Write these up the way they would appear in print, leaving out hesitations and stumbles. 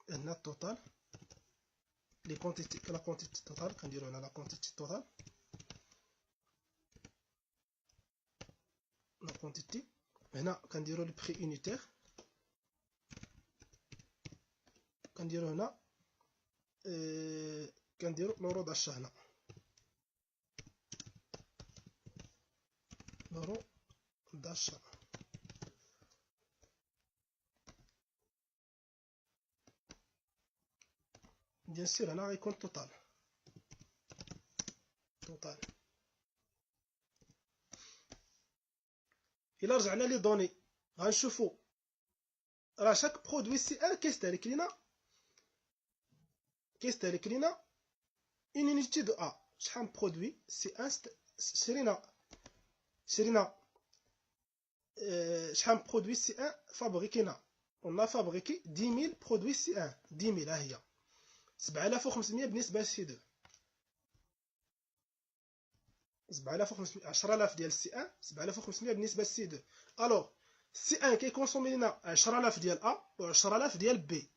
هنا التوتال لي كونتيتي لا كونتيتي توتال كنديرو هنا لا كونتيتي توتال لا كونتيتي هنا كنديرو لي بري يونيتير كنديرو هنا كنديرو لورو داشا هنا لورو داشا بيان سور هنا غيكون توتال الا رجعنا لي دوني غنشوفو راه شاك برودوي سي ان كيستهلك لينا اون يونيتي دو ا شحال برودوي سي ان شرينا شحال برودوي سي ان فابريكينا on a fabriqué 10 000 produits C1 10 000 ها هي 7500 بالنسبه لسي 2 7500 10000 ديال سي 1 7500 بالنسبه لسي 2 الوغ سي 1 كيكونسومي لنا 10000 ديال ا و 10000 ديال بي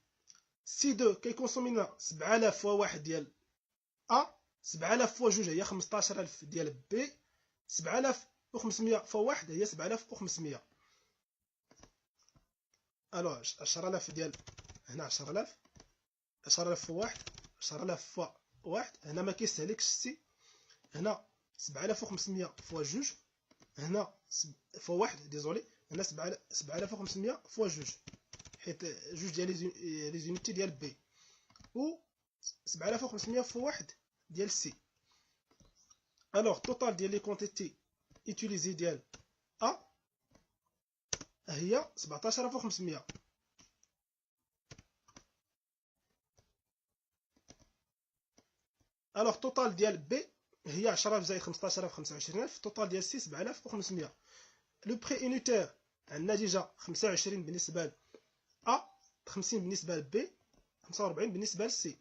سي 2 كيكونسومي لنا 7000 فوا 1 ديال ا 7000 فوا 2 هي 15000 ديال بي 7500 فوا 1 هي 7500 الوغ 10000 ديال هنا 10000 فوا 1 10000 فوا 1 هنا ما كيستهلكش السي هنا 7500 فوا 2 هنا فوا 1 ديزولي هنا 7500 فوا 2 حيت 2 ديال لي زونيتي ديال بي و 7500 فوا 1 ديال سي الوغ توتال ديال لي كونتيتي يوتيليزي ديال ا هي 17500 الوغ توتال ديال بي هي 10000 زائد 15000 25000 توتال ديال سي 7500 لو بري يونيتير عندنا ديجا 25 بالنسبه ل ا 50 بالنسبه ل بي 45 بالنسبه ل سي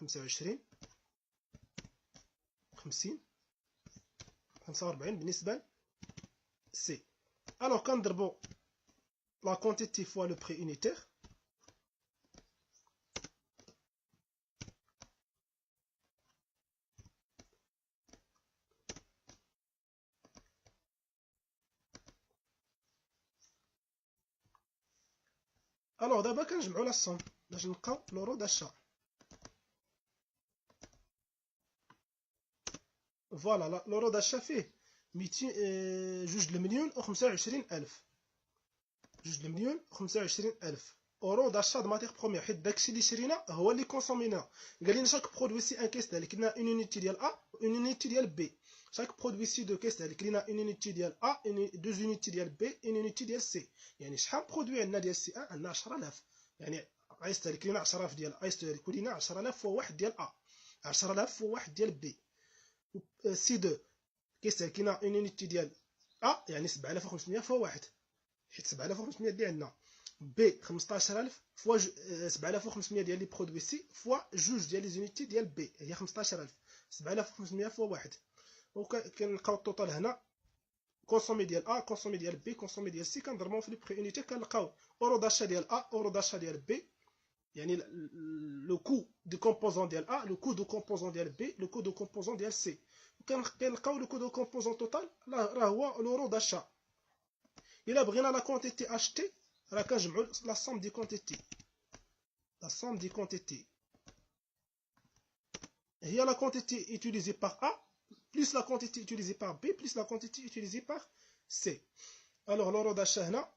25 50 45 بالنسبه ل سي الوغ كنضربو لا كونتيتي فوا لو بري يونيتير الوغ دابا كنجمعو لا الصوم باش نلقاو لورو داشا فوالا لورو داشا فيه 2 المليون و 25000 2 المليون و 25000 اورو داشا د ماتيغ بروميير حيت داكشي اللي شرينا هو اللي كونسومينا قال لنا شاك برودوي سي ان كيستهلك لنا اون يونيتي ديال ا و اون يونيتي ديال بي شاك برودوي سي 2 كيستهلك لنا اون يونيتي ديال ا دو يونيتي ديال بي اون يونيتي ديال سي يعني شحال برودوي عندنا ديال سي 1 عندنا 10000 يعني غيستهلك لنا 10000 ديال ا يستهلك لنا 10000 فوا 1 ديال ا 10000 فوا 1 ديال بي سي 2 كيستهلك لنا اون يونيتي ديال ا يعني 7500 فوا 1 حيت 7500 اللي عندنا بي 15000 فوا 7500 ديال لي برودوي سي فوا جوج ديال لي زونيتي ديال بي هي 15000 7500 فوا 1 وكنلقاو التوتال هنا كونسومي ديال ا كونسومي ديال بي كونسومي ديال سي كنضربهم في لي بري يونيتي كنلقاو اورو داشا ديال ا اورو داشا ديال بي يعني لو كو دو كومبوزون ديال ا لو كو دو كومبوزون ديال بي لو كو دو كومبوزون ديال سي كنلقاو لو كو دو كومبوزون توتال راه هو لورو داشا الا بغينا لا كونتيتي اشتي راه كنجمعوا لا سوم دي كونتيتي لا سوم دي كونتيتي هي لا كونتيتي utilisée par A plus la quantité utilisée par B plus la quantité utilisée par C alors l'euro d'achat هنا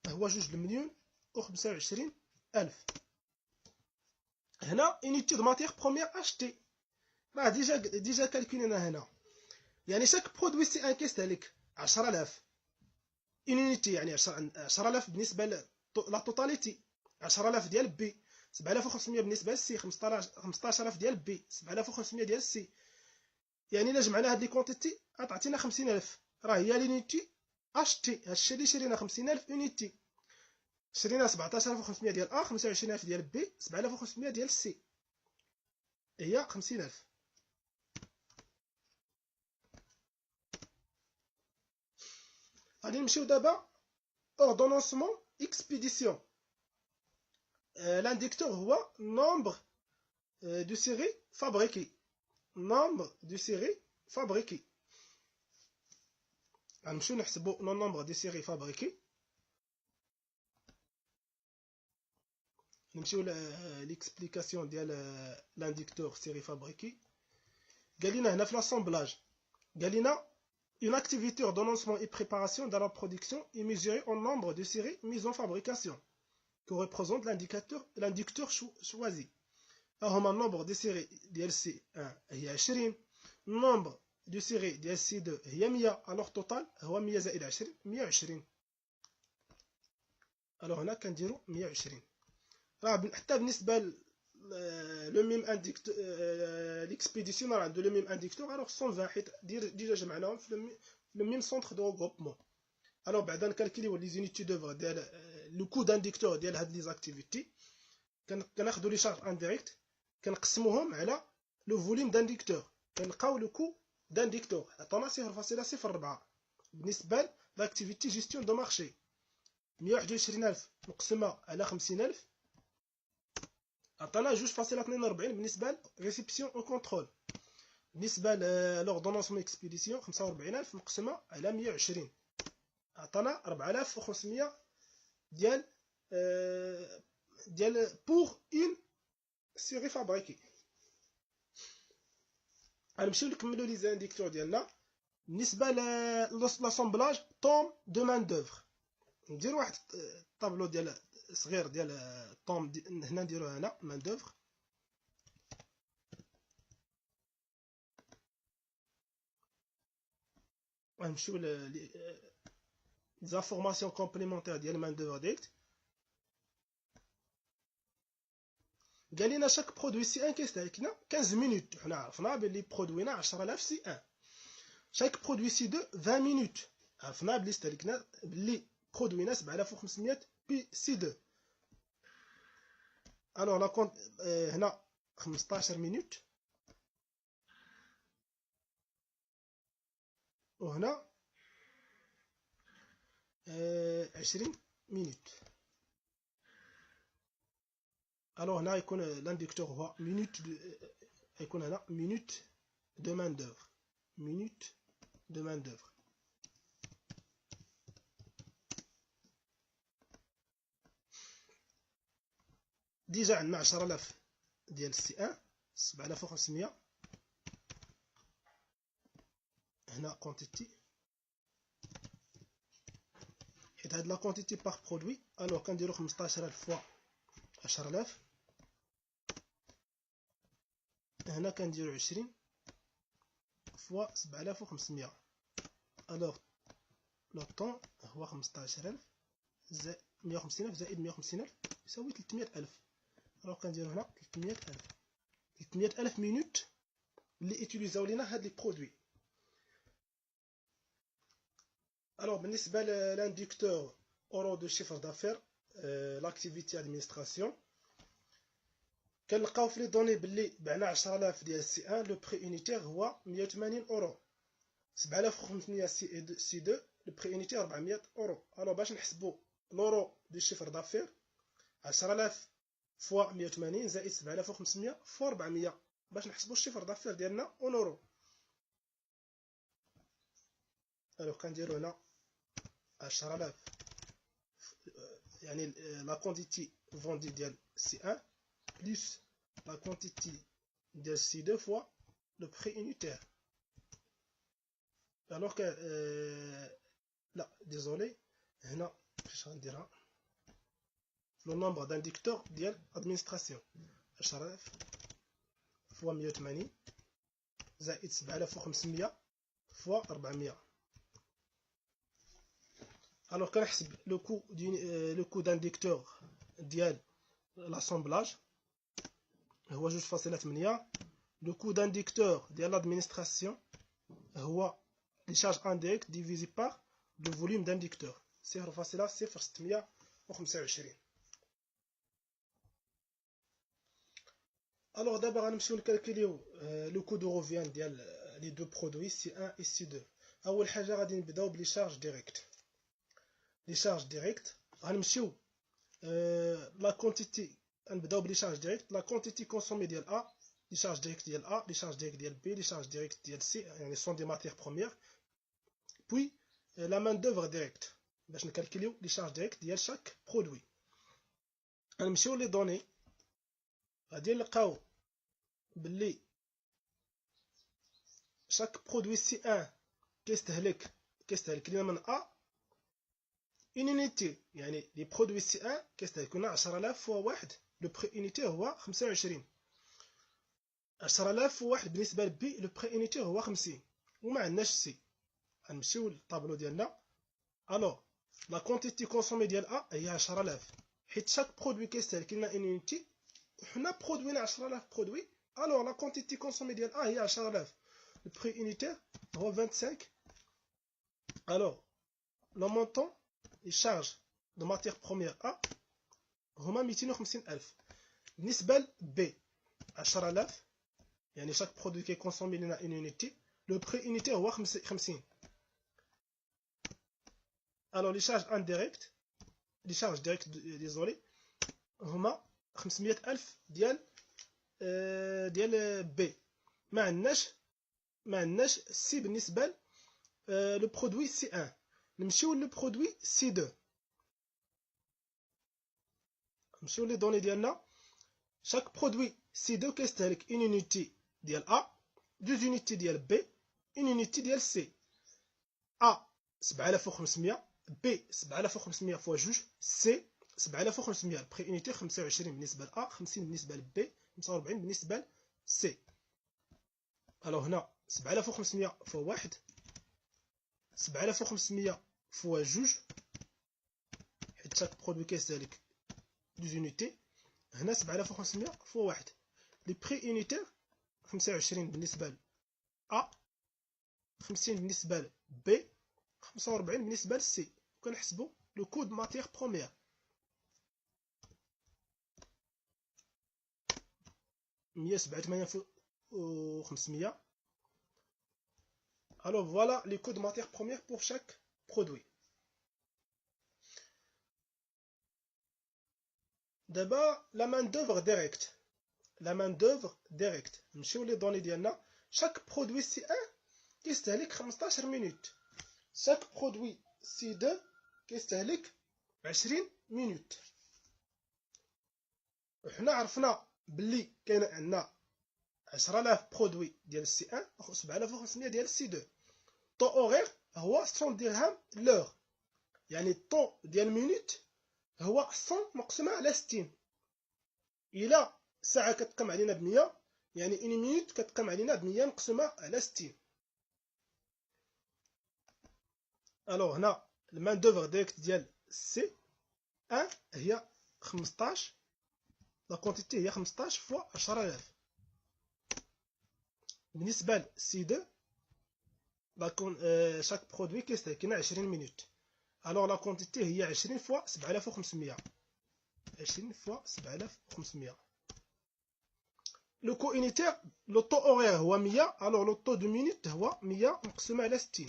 هو 2 المليون و 25000 هنا unité de matière première achetée راه ديجا كالكولينا هنا يعني شاك برودوي سي ان كيستهلك 10000 يونيتي يعني 10000 بالنسبه لا توتاليتي 10000 ديال بي 7500 بالنسبه للسي 15000 ديال بي 7500 ديال السي يعني الا جمعنا هاد لي كونتيتي غتعطينا 50000 راه هي لونيتي اشتي هادشي اللي شرينا 50000 يونيتي شرينا 17500 ديال ا 25000 ديال بي 7500 ديال السي هي 50000 غادي نمشيو دابا اوردونونسمون اكسبيديسيون l'inducteur هو nombre de série fabriqué. Nombre de série fabriqué. غنمشيو نحسبوا le nombre de séries fabriquées. نمشيو l'explication ديال l'inducteur série fabriquée. قال لنا هنا في l'assemblage. قال لنا une activité d'ordonnancement et préparation dans la production est mesurée en nombre de séries mises en fabrication que représente l'inducteur choisi. هما النومبر دي سيري ديال سي 1 هي 20 النومبر دو سيري ديال سي 2 هي 100 الوغ توتال هو 100 زائد 20 120 الوغ هنا كنديرو 120 راه حتى بالنسبه لو ميم انديكتور ليكسبيديسيون راه عنده لو ميم انديكتور الوغ 120 حيت ديجا جمعناهم في لو ميم سونتر دو غروبمون الوغ بعدا نكالكيليو لي زونيتي دوفر ديال لو كو d'aنديكتور ديال هاد لي زاكتيفيتي كناخدو لي شارج انديريكت كنقسموهم على لو فوليوم d'aنديكتور كنلقاو لو كو d'aنديكتور عطانا 0.04 بالنسبه لاكتيفيتي جيستيون دو مارشي 121000 مقسمه على 50000 عطانا 2.42 بالنسبه ريسيبسيون او كونترول بالنسبه لوردونونسمون اكسبيديسيون 45000 مقسمه على 120 عطانا 4500 ديال pour une série fabriquée. غنمشيو نكملو لي زانديكتور ديالنا بالنسبه لاسامبلاج طوم دو مان دوفر ندير واحد الطابلو ديال صغير ديال الطوم هنا نديرو هنا مان دوفر غنمشيو لي زانفورماسيون كومبليمونتير ديال مان دوفر ديريكت قال لنا شاك برودوي سي 1 كيستهلكنا 15 مينوت حنا عرفنا بلي برودوينا 10000 سي 1 شاك برودوي سي 2 20 مينوت عرفنا بلي استهلكنا بلي برودوينا 7500 بي سي 2 الوغ لا كونت هنا 15 مينوت وهنا 20 مينوت الوغ هنا يكون لانديكتور هو مينوت يكون هنا مينوت دو مان دوفر مينوت دو مان دوفر ديجا عندنا 10000 ديال سي 1 7500 هنا كونتيتي حيت هاد لا كونتيتي باغ برودوي الوغ كنديرو 15000 فوا 10000 هنا كنديرو 20 فوا 7500 الوغ لو طون هو 15000 زائد 150000 زائد 150000 يساوي 300000 الوغ كنديرو هنا 300000 مينوت اللي اتيليزاو لينا هاد لي برودوي الوغ بالنسبه لانديكتور اورو دو شيفر دافير لاكتيفيتي ادمينستراسيون كنلقاو في لي دوني باللي بعنا 10000 ديال سي 1 لو بري يونيتير هو 180 اورو 7500 سي 2 لو بري يونيتير 400 اورو الوغ باش نحسبوا لورو دو شيفر دافير 10000 فوا 180 زائد 7500 فوا 400 باش نحسبوا الشيفر دافير ديالنا اون اورو الوغ كنديرو هنا 10000 يعني لا كونتيتي فوندي ديال سي 1 plus la quantité de C2 fois le prix unitaire. Alors que là, désolé, هنا فاش غنديرها le nombre d'inducteurs ديال administration 10000 fois 180 زائد 7500 fois 400 alors كنحسب le coût d'inducteur ديال l'assemblage هو 2.8 لو كو d'aنديكتور ديال l'administration هو لي شارج انديريكت ديفيزي بار لو فوليوم d'aنديكتور 0.0625 الوغ دابا غنمشيو نكالكوليو لو كو دو روفيان ديال لي دو برودوي سي 1 و سي 2 اول حاجه غادي نبداو بلي شارج ديريكت لي شارج ديريكت غنمشيو لا كونتيتي غنبداو بلي شارج ديريكت. لا كونتيتي كونسومي ديال ا، لي شارج ديريكت ديال ا، لي شارج ديريكت ديال بي، لي شارج ديريكت ديال سي، يعني سون دي ماتيغ بروميير. بوي لا مان دوفر ديريكت باش نكالكوليو لي شارج ديريكت ديال شاك برودوي. غنمشيو لي دوني، غادي نلقاو باللي شاك برودوي سي ان كيستهلك لينا من ا اون يونيتي، يعني لي برودوي سي ان كيستهلكونا 10000 فوا واحد. لو بري يونيتي هو 25. 10000 فوا واحد بالنسبه لبي لو بري يونيتي هو 50 وما عندناش سي. غنمشيو للطابلو ديالنا. الوغ لا كونتيتي كونسومي ديال ا هي 10000، حيت شاك برودوي كيستهلك لنا اون يونيتي وحنا برودوينا 10000 برودوي. الوغ لا كونتيتي كونسومي ديال ا هي 10000، لو بري يونيتير هو 25. الوغ لو مونطون لي شارج دو ماتيغ بروميير ا هما 250000. بالنسبه لبي 10000، يعني شاك برودوي كيكونسومي لنا اون يونيتي، لو بري يونيتي هو 50. الوغ لي شارج انديريكت، لي شارج ديريكت ديزولي، هما 500000 ديال بي. ما عندناش سي بالنسبه لو برودوي سي 1. نمشيو لو برودوي سي 2. نمشيو لي دوني ديالنا. شاك برودوي سي 2 كيستهلك اون يونيتي ديال ا، 2 يونيتي ديال بي، اون يونيتي ديال سي. ا 7500، بي 7500 فوا جوج، سي 7500. البري يونيتي 25 بالنسبه ل ا، 50 بالنسبه لبي، 45 بالنسبه لسي. الوغ هنا 7500 فوا واحد، 7500 فوا جوج، حيت شاك برودوي كيستهلك 2 يونيتي. هنا 7500 فوا واحد. لي بري يونيتير 25 بالنسبه ل ا، 50 بالنسبه لبي، 45 بالنسبه لسي. وكنحسبوا لو كو دو ماتيغ بروميير 187,500. Alors voilà les coûts de matière première pour chaque produit. D'abord la main d'œuvre directe. La main d'œuvre directe. نمشيو لي دوني ديالنا. chaque produit C1 كيستهلك 15 minutes. chaque produit C2 كيستهلك 20 minutes. وحنا عرفنا باللي كاين عندنا 10000 برودوي ديال السي 1 و 7500 ديال السي 2. طو اوغير هو 100 درهم لور، يعني الطو ديال المينوت هو 100 مقسومه على 60. الى ساعه كتقام علينا ب 100، يعني اون مينوت كتقام علينا ب 100 مقسومه على 60. الوغ هنا المان دوفر ديريكت ديال سي 1 هي 15، لا كونتيتي هي 15 فوا 10000. بالنسبه لسي 2 شاك برودوي كيستهلك لنا 20 مينوت. الوغ لا كونتيتي هي 20 فوا 7500، 20 فوا 7500. لو كو يونيتير لو طو اورير هو 100، الوغ لو طو دو مينوت هو 100 مقسومه على 60.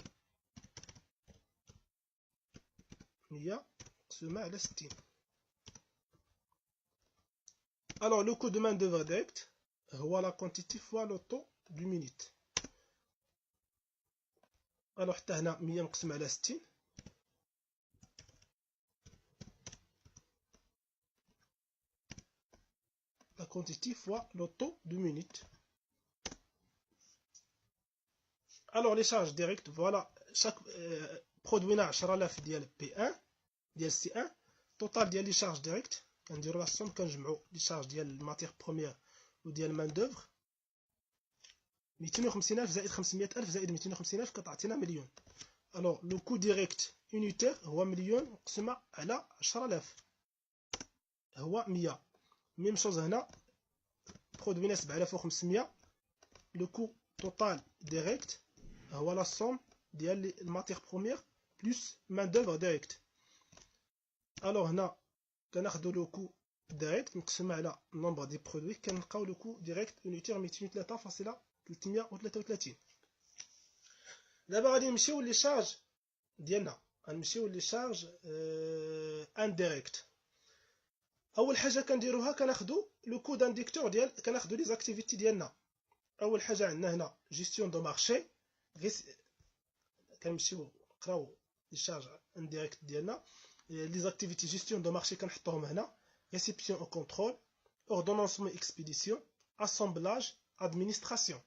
100 مقسومه على 60. الوغ لو كو دو مان دوفر ديريكت هو لا كونتيتي فوا لو طو دو مينوت. الوغ حتى هنا 100 مقسومه على 60. la quantité fois le taux de minutes. Alors les charges directes, voilà, chaque produit na 10000 ديال P1 ديال C1. total ديال les charges directes كنديروا لا سوم، كنجمعوا les charges ديال الماتيغ بروميير وديال مان دوفر. 250000 زائد 500000 زائد 250000 كتعطينا مليون. الوغ لو كو ديريكت يونيتير هو مليون مقسومه على 10000 هو 100. ميم شوز هنا برودوينا 7500، لو كو توتال ديريكت هو لا سوم ديال الماتيغ بروميير بلس مان دوفر ديريكت. الوغ هنا كناخدو لو كو ديريكت مقسومه على النومبر دي برودوي، كنلقاو لو كو ديريكت يونيتير 203.333. دابا غادي نمشيو لي شارج ديالنا، غنمشيو لي شارج انديريكت. اول حاجه كنديروها كناخذوا لو كود انديكتور ديال كناخذوا لي زاكتيفيتي ديالنا. اول حاجه عندنا هنا جيستيون دو مارشي، كنمشيو نقراو لي شارج انديريكت ديالنا. لي زاكتيفيتي جيستيون دو مارشي كنحطوهم هنا، ريسيبسيون او كونترول، اوردونونسمون اكسبيديسيون، اسامبلاج، ادمينستراسيون.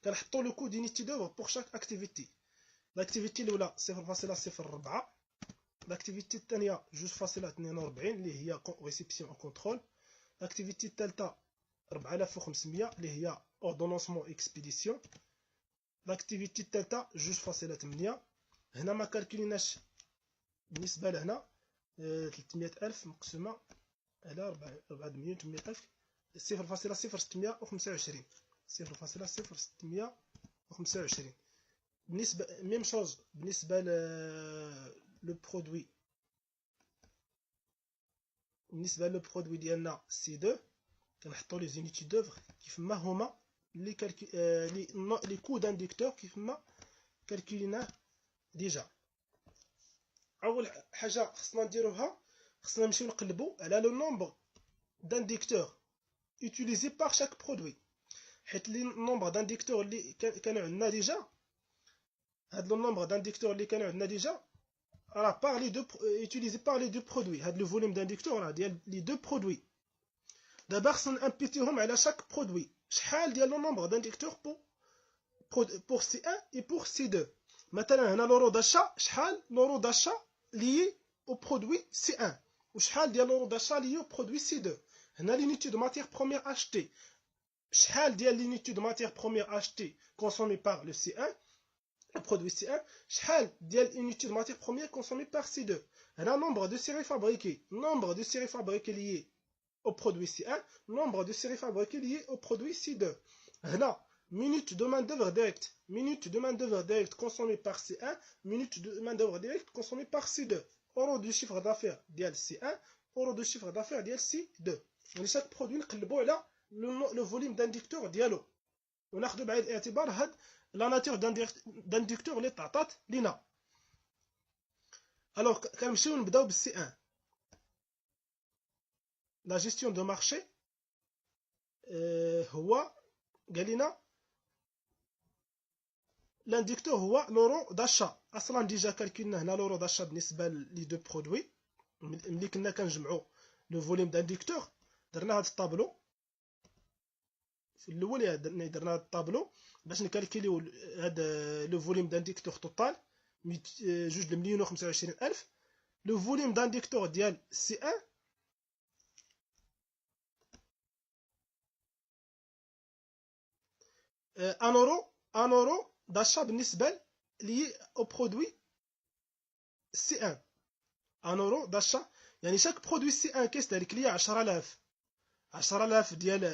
كنحطوا لو كود يونيتي دوفر بور شاك اكتيفيتي. لاكتيفيتي الاولى 0.04، لاكتيفيتي الثانيه 2.42 اللي هي ريسيبسيون او كونترول، لاكتيفيتي الثالثه 4500 اللي هي اوردونونسمون اكسبيديسيون، لاكتيفيتي الثالثه 2.8. هنا ما كالكوليناش بالنسبه لهنا 300000 مقسومه على 4,800,000، 0.0625 0.0625. بالنسبه ميم شوز بالنسبه لو برودوي، بالنسبه لو برودوي ديالنا سي 2 كنحطوا لي زونيتي دوفر كيف ما هما لي كود انديكتور كيف ما كالكوليناه ديجا. اول حاجه خصنا نديروها، خصنا نمشيو نقلبوا على لو نومبر d'aindicteurs utilisés par chaque produit، حيت لي نومبر d'aindicteurs اللي كانوا عندنا ديجا، هاد لو نومبر d'aindicteurs اللي كانوا عندنا ديجا راه par les deux utilisés par les deux produits. هاد لو فوليوم d'aindicteurs راه ديال لي دو برودوي. دابا خصنا نامبيتيهم على شاك برودوي. شحال ديال لو نومبر d'aindicteurs pour C1 et pour C2. مثلا هنا لورو داشا، شحال لورو داشا lié au produit C1 وشحال ديال لورو داشا lié au produit C2. هنا l'unité de matière première achetée، شحال ديال l'unité de matière première achetée consommée par le C1 le produit C1، شحال ديال l'unité de matière première consommée par C2. هنا nombre de séries fabriquées، nombre de séries fabriquées liées au produit C1، nombre de séries fabriquées liées au produit C2. هنا minute de main d'œuvre directe، minute de main d'œuvre directe consommée par C1، minute de main d'œuvre directe consommée par C2. euro du chiffre d'affaires ديال C1، euro du chiffre d'affaires ديال C2. يعني chaque produit نقلبوا على le volume d'inducteur ديالو وناخذوا بعين الاعتبار هاد لا ناتور d'inducteur اللي تعطات لينا. الوغ كنمشيو نبداو بالسي 1. لا جيستيون دو مارشي هو قال لنا لانديكتور هو لورو داشا. اصلا ديجا كالكولنا هنا لورو داشا بالنسبه لي دو برودوي. ملي كنا كنجمعوا لو فوليوم دانديكتور درنا هاد الطابلو في الاول، درنا هاد الطابلو باش نكالكوليو هاد لو فوليوم دانديكتور توتال 2,025,000. لو فوليوم دانديكتور ديال سي 1 ان اورو داشا بالنسبه لي او برودوي سي 1. ان اورو داشا يعني شاك برودوي سي 1 كيستهلك ليا 10,000 ديال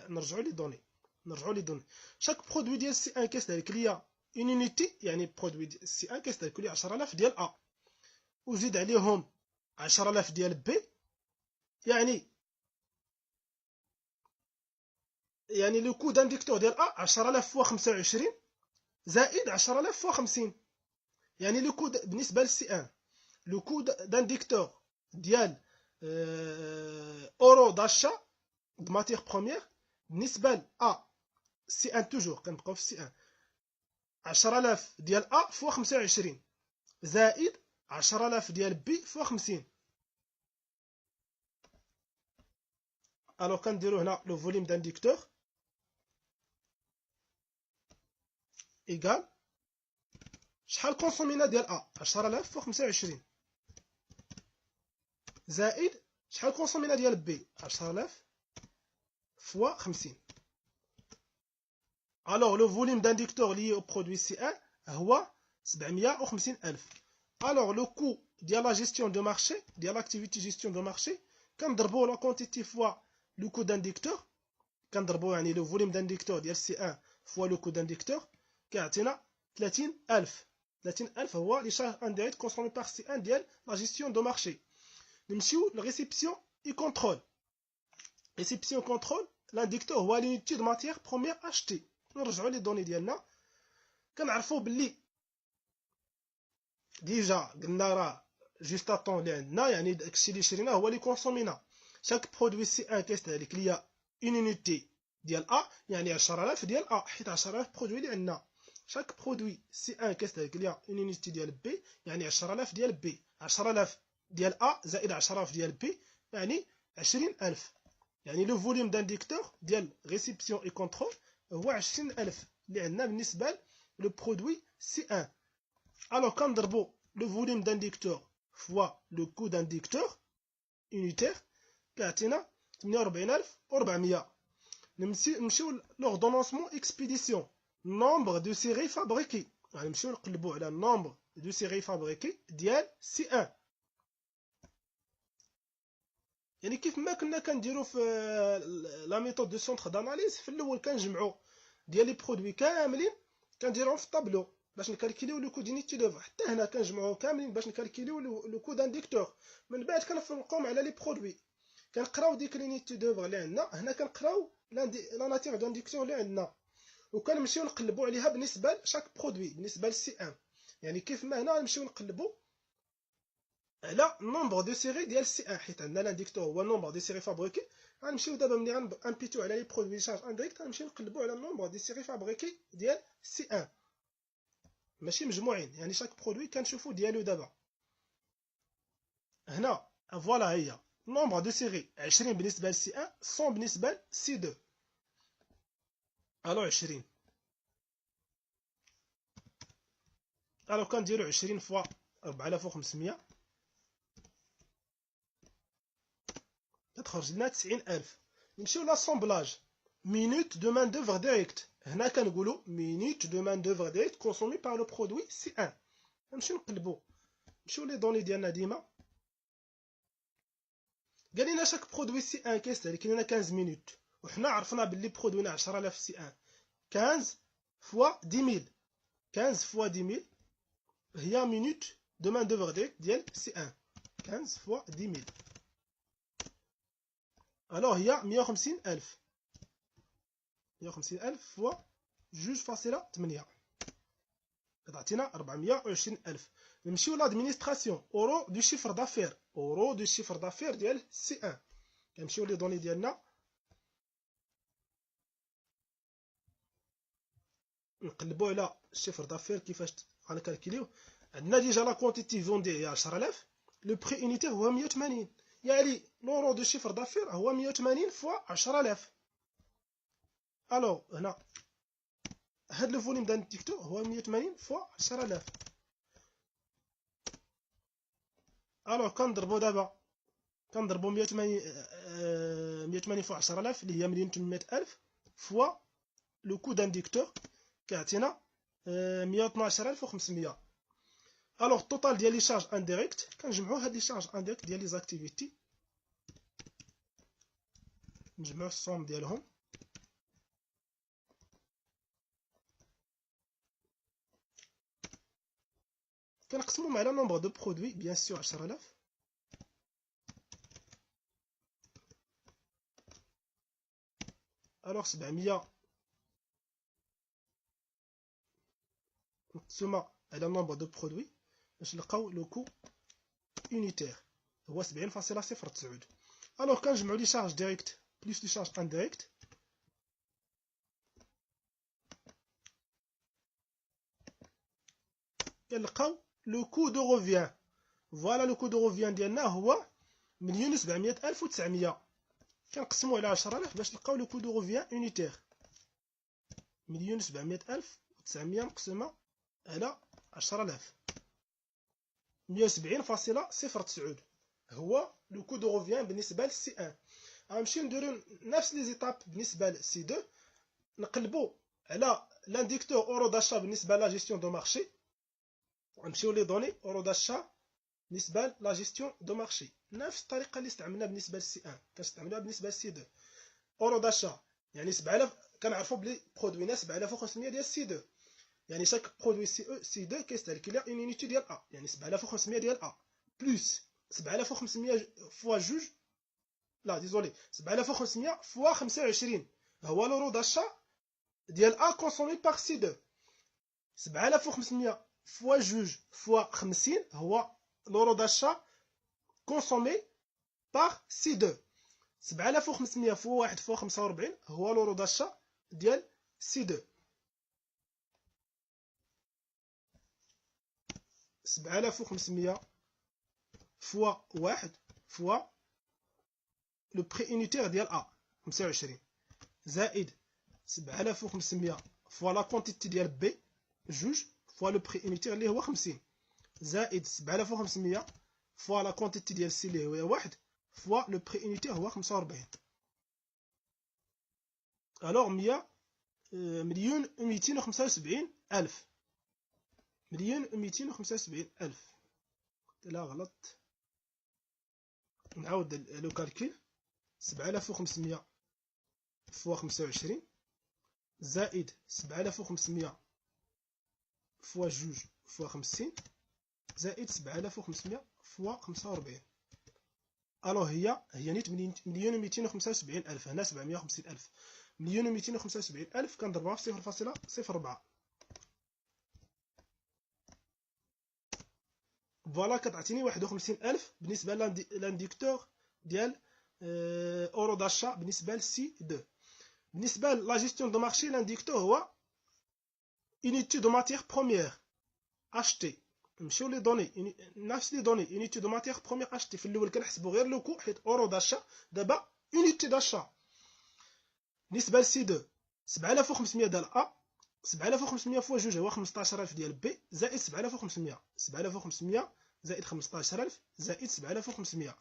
نرجعوا لي دوني. شاك برودوي ديال سي 1 كيستهلك ليا اون يونيتي، يعني برودوي ديال سي 1 كيستهلك ليا 10,000 ديال ا، وزيد عليهم 10,000 ديال بي، يعني لو كود انديكتور ديال ا 10,000 فوا 25 زائد 10,000 فوا 50. يعني لو كود بالنسبه للسي 1 لو كود d'aindicteur ديال اورو داشا د ماتيغ بروميير بالنسبه ل ا سي 1 توجور كنبقاو في سي 1 10,000 ديال ا فوا 25 زائد 10,000 ديال بي فوا 50. الو كنديرو هنا لو فوليوم d'aindicteur ايكال شحال كونسومينا ديال ا 10,000 فوا 25 زائد شحال كونسومينا ديال بي 10,000 فوا 50. الوغ لو فوليوم d'aindicteur lié au produit C1 هو 750,000. الوغ لو كو ديال لا جيستيون دو مارشي ديال لاكتيفيتي جيستيون دو مارشي كنضربو لا كونتيتي فوا لو كو d'aindicteur، كنضربو يعني لو فوليوم d'aindicteur ديال C1 فوا لو كو d'aindicteur كيعطينا 30,000. 30,000 هو لي شارج انديريكت كونسومي بار C1 ديال لا جيستيون دو مارشي. نمشيو لريسيبسيون اي كونترول. ريسيبسيون كونترول لانديكتور هو لونيتي دو ماتيير بروميير اشتي. نرجعوا لي دوني ديالنا، كنعرفوا باللي ديجا قلنا راه جوست اتون اللي عندنا يعني داكشي اللي شريناه هو اللي كونسومينا. شاك برودوي سي ان كيستهلك ليا اون يونيتي ديال ا يعني 10000 ديال ا حيت 10000 برودوي اللي عندنا. شاك برودوي سي ان كيستهلك ليا اون يونيتي ديال بي يعني 10000 ديال بي. 10000 ديال ا زائد 10000 ديال بي يعني 20000. يعني لو فوليوم d'aindicteur ديال ريسيبسيون اي كونترول هو 20000 اللي عندنا بالنسبه لو برودوي سي ان. الوغ كنضربو لو فوليوم d'aindicteur فوا لو كو d'aindicteur unitaire كيعطينا 48400. نمشيو لوردونونسمون اكسبيديسيون nombre de séries fabriquées. يعني نمشيو نقلبو على nombre de séries fabriquées ديال سي ان. يعني كيف ما كنا كنديرو في لا ميثود دو سونتر داناليز، في الاول كنجمعو ديال لي برودوي كاملين كنديروهم في الطابلو باش نكالكيليو لو كو دينيتي دوفر. حتى هنا كنجمعوهم كاملين باش نكالكيليو لو كو دانديكتور. من بعد كنفرقوهم على لي برودوي، كنقراو ديك لينيتي دوفر اللي عندنا هنا، كنقراو لا ناتيغ دانديكتور اللي عندنا، وكنمشيو نقلبو عليها بالنسبه لشاك برودوي بالنسبه للسي ان. يعني كيف ما هنا نمشيو نقلبو على نومبر دو سيري ديال سي ان، حيت عندنا لانديكتور هو نومبر دو سيري فابريكي. غنمشيو دابا ملي غنبيتو على لي برودوي شارج انديريكت غنمشيو نقلبو على نومبر دو سيري فابريكي ديال سي ان، ماشي مجموعين. يعني شاك برودوي كنشوفو ديالو دابا هنا. فوالا هي نومبر دو سيري 20 بالنسبه لسي ان، 100 بالنسبه لسي 2. الو 20 الو كنديرو 20 فوا 4500 كتخرج لنا 90000. نمشيو لاسومبلاج minute de main d'œuvre direct. هنا كنقولوا minute de main d'œuvre direct consommée par le produit C1. نمشيو نقلبوا، نمشيو لي دوني ديالنا ديما. قال لنا شاك برودوي C1 كيستهلك لنا 15 مينوت، وحنا عرفنا باللي برودوينا 10000 C1. 15 فوا 10000، 15 فوا 10000 هي minute de main d'œuvre direct ديال C1. 15 فوا 10000 الوغ هي 150000. 150000 فوا 2.8 كتعطينا 420000. نمشيو لادمينستراسيون اورو دو شيفر دافير. اورو دو شيفر دافير ديال سي ان. كنمشيو لي دوني ديالنا نقلبو على الشيفر دافير كيفاش غنكالكيليوه. عندنا ديجا لا كونتيتي فوندي هي 10000، لو بري اونيتير هو 180. يعني لورو دو شيفر دافير هو 180 فوا 10000. الوغ هنا هاد لو فوليوم دانديكتور هو 180 فوا 10000. الوغ كنضربو دابا، كنضربو 180 فوا 10000 اللي هي 1,800,000 فوا لو كو دانديكتور كيعطينا 112500. الوغ التوتال ديال لي شارج انديريكت كنجمعو هاد لي شارج انديريكت ديال لي زاكتيفيتي، نجمعو الصوم ديالهم. كنقسموهم على نومبر دو برودوي بيان سور 10000. الوغ 700 نقسمها على نومبر دو برودوي باش نلقاو لو كو يونيتير هو 70.09. الوغ كنجمعو لي شارج ديريكت بلس لي شارج انديريكت، كنلقاو لو كو دو روفيان. فوالا لو كو دو روفيان ديالنا هو 1,700,900. كنقسمو على 10000 باش نلقاو لو كو دو روفيان يونيتير. 1,700,900 مقسمة على 10000، 170.09 هو لو كو دو روفيان بالنسبة للسي ان. غنمشيو نديرو نفس لي زيتاب بالنسبة لسي 2. نقلبو على لانديكتور اورو داشا بالنسبة لا جيستيون دو مارشي. غنمشيو لي دوني اورو داشا بالنسبة لا جيستيون دو مارشي، نفس الطريقة اللي استعملنا بالنسبة للسي ان كنستعملوها بالنسبة للسي 2. اورو داشا يعني 7000، كنعرفو بلي برودوينا 7500 ديال سي 2. يعني شاك برودوي سي 2 كيستهلك ليها اون يونيتي ديال ا، يعني 7500 ديال ا بلس 7500 فوا جوج، لا ديزولي 7500 فوا 25 هو لورو داشا ديال ا كونسومي باغ سي 2. 7500 فوا جوج فوا 50 هو l'euro d'achat consommé par C2. 7500 فوا 1 فوا 45 هو l'euro d'achat ديال C2. 7500 فوا 1 فوا لو بري unitaire ديال A 25 زائد 7500 فوا لا كونتيتي ديال B جوج فوا لو بري unitaire اللي هو 50 زائد 7500 فوا لا كونتيتي ديال C اللي هو 1 فوا لو بري unitaire هو 45. الوغ 1,275,000 1,275,000 لا غلط نعاود لو كالكول 7500 فوا 25 زائد 7500 فوا جوج فوا 50 زائد 7500 فوا 45. الوغ هي نيت 1,275,000 هنا 750,000 1,275,000 كنضربها في 0.04 فوالا كتعطيني 51,000 بالنسبه لانديكتور ديال اورو داشا بالنسبه لسي 2. بالنسبه لا جيستيون دو مارشي لانديكتور هو unité de matière première achetée. نمشيو لي دوني نفس لي دوني unité de matière première achetée. في الاول كنحسبوا غير لوكو حيت اورو داشا دابا unité داشا. بالنسبه لسي 2 7500 ديال ا 7500 فوا جوج هو 15000 ديال بي زائد 7500 زائد 15000 زائد 7500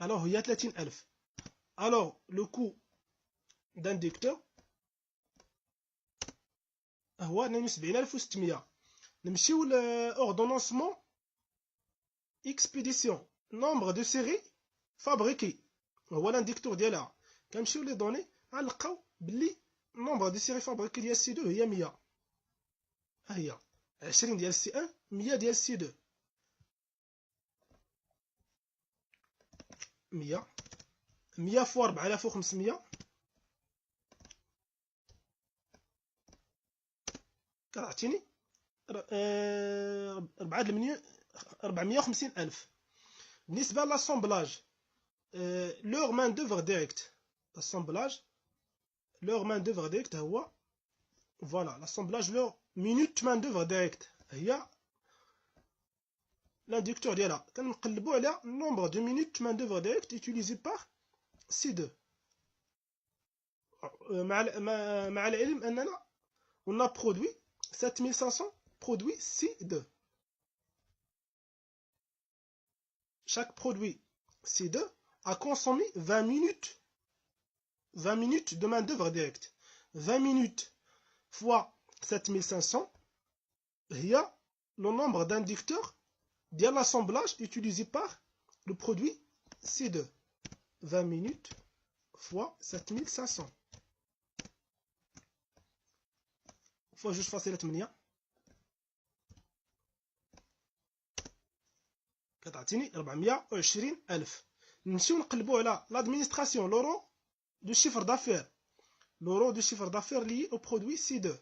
الوغ هي 30000. الوغ لو كو d'ainducteur هو 72600. نمشيو لوردونونسمون اكسبيديسيون نومبر دو سيري فابريكي هو لانديكتور ديالها. كنمشيو لي دوني غنلقاو بلي نومبر دو سيري فابريكي ديال سي 2 هي 100. ها هي 20 ديال سي 1 100 ديال سي 2 100 فوا 4500 كتعطيني 450,000. بالنسبه لاسامبلاج لور مان دوفر ديريكت الاسامبلاج لور مان دوفر ديريكت هو فوالا لاسامبلاج لور مينوت مان دوفر ديريكت هي لانديكتور ديالها. كنقلبوا على نومبر دو مينوت مان دوفر ديريكت يوتيليزي بار سي 2 مع العلم اننا on a produit 7500 produits C2. Chaque produit C2 a consommé 20 minutes de main-d'œuvre directe. 20 minutes fois 7500 il y a le nombre d'inducteurs de l'assemblage utilisé par le produit C2. 20 minutes fois 7500 fois juste فاصلة 8 كتعطيني 420,000. نمشيو نقلبوا على l'administration l'euro de chiffre d'affaires lié au produit C2.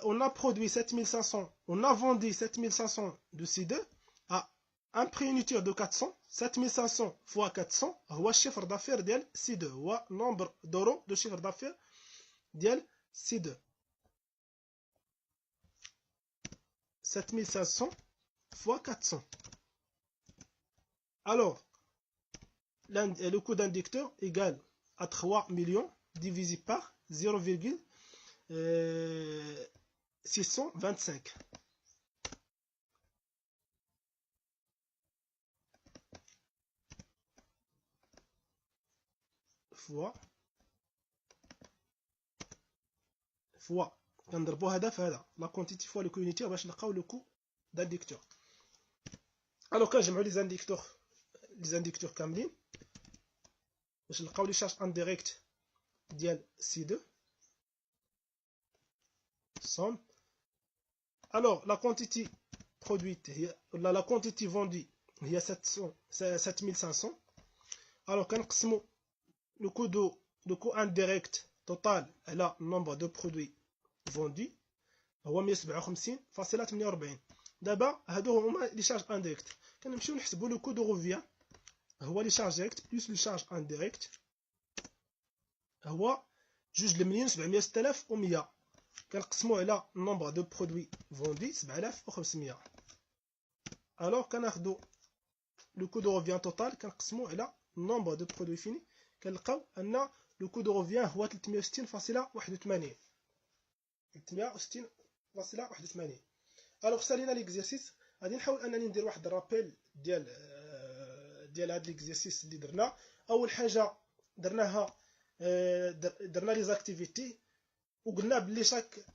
On a produit 7500 on a vendu 7500 de C2 à un prix unitaire de 400. 7500 fois 400 هو الشيفر d'affaires ديال C2 هو nombre d'euros de chiffre d'affaires ديال C2. 7500 fois 400. Alors, le coût d'inducteur égale à 3 millions divisé par 0,625. fois كنضربوا هذا في هذا لا كونتيتي فوا لو كو يونيتير باش نلقاو لو كو d'ainducteur. الوغ كنجمعوا لي زانديكتور كاملين باش نلقاو لي شارج انديريكت ديال سي 2 somme. الوغ لا كونتيتي برودويت هي ولا لا كونتيتي فوندي هي 7500. الوغ كنقسموا لو كو انديريكت توتال على النومبر دو برودوي فوندي هو 157.48. دابا هادو هما لي شارج انديريكت. كنمشيو نحسبوا لو كو دو روفيان هو لي شارج ديريكت بلس لي شارج انديريكت هو 2,706,100 كنقسمو على النومبر دو برودوي فوندي 7,500. الوغ كناخدو لو كو دو روفيان توتال كنقسمو على النومبر دو برودوي فيني كنلقاو ان لو كو دو روفيان هو 360.81. 360.81. الوغ سالينا ليكزيرسيس. غادي نحاول انني ندير واحد الرابيل ديال هاد ليكزيرسيس اللي درنا. اول حاجه درناها درنا لي زاكتيفيتي وقلنا بلي شاك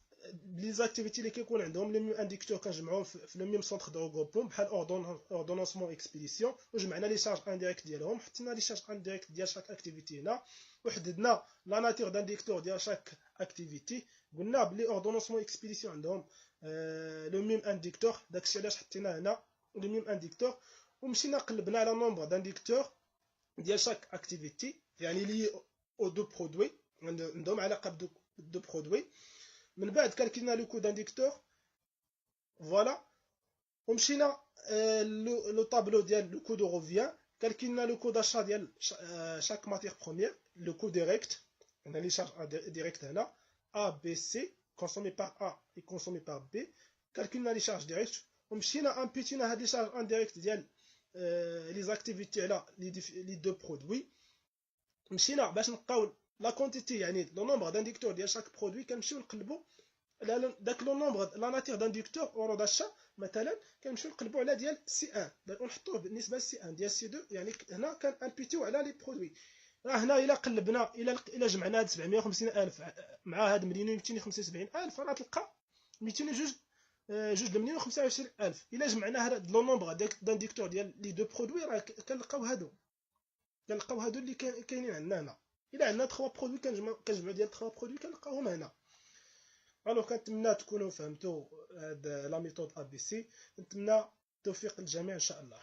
لي زاكتيفيتي اللي كيكون عندهم لي ميم انديكتور كنجمعوهم في لو ميم سونتر دو غروبون بحال اوردونونسمون اكسبيديسيون وجمعنا لي شارج انديريكت ديالهم حطينا لي شارج انديريكت ديال شاك اكتيفيتي هنا وحددنا لا ناتور دانديكتور ديال شاك اكتيفيتي. قلنا بلي اوردونونسمون اكسبيديسيون عندهم لو ميم انديكتور داكشي علاش حطينا هنا لو ميم انديكتور ومشينا قلبنا على نومبر دانديكتور ديال شاك اكتيفيتي يعني لي او دو برودوي عندهم علاقه بدو برودوي. من بعد كالكلنا لو كو دانديكتور فوالا ومشينا لو طابلو ديال لو كو دو روفيان كالكلنا لو كو داشا ديال شاك ماتير بروميير لو كو ديريكت هنا لي شارج ديريكت هنا A B C consommé par A et consommé par B كالكلنا لي شارج ديريكت ومشينا امبيتينا هاد لي شارج انديريكت ديال لي زاكتيفيتي على لي دو برودوي. مشينا باش نلقاو لا كونتيتي يعني لو نومبر دانديكتور ديال شاك برودوي كنمشيو نقلبوا داك لو نومبر لا ناتير دانديكتور اورو داشا مثلا كنمشيو نقلبوا على ديال سي 1 ونحطوه بالنسبه لسي 1 ديال سي 2 يعني هنا كان امبيتيو على لي برودوي. راه هنا الا قلبنا الا جمعنا هاد 750,000 مع هاد 275,000 راه تلقى 202,025,000. الا جمعنا هاد لو نومبر دانديكتور ديال لي دو برودوي راه كنلقاو هادو اللي كاينين عندنا هنا. الا عندنا 3 برودوي كنجمعوا ديال 3 برودوي كنلقاوهم هنا. الو كنتمنى تكونوا فهمتوا هاد لا ميثود ABC. نتمنى التوفيق للجميع ان شاء الله.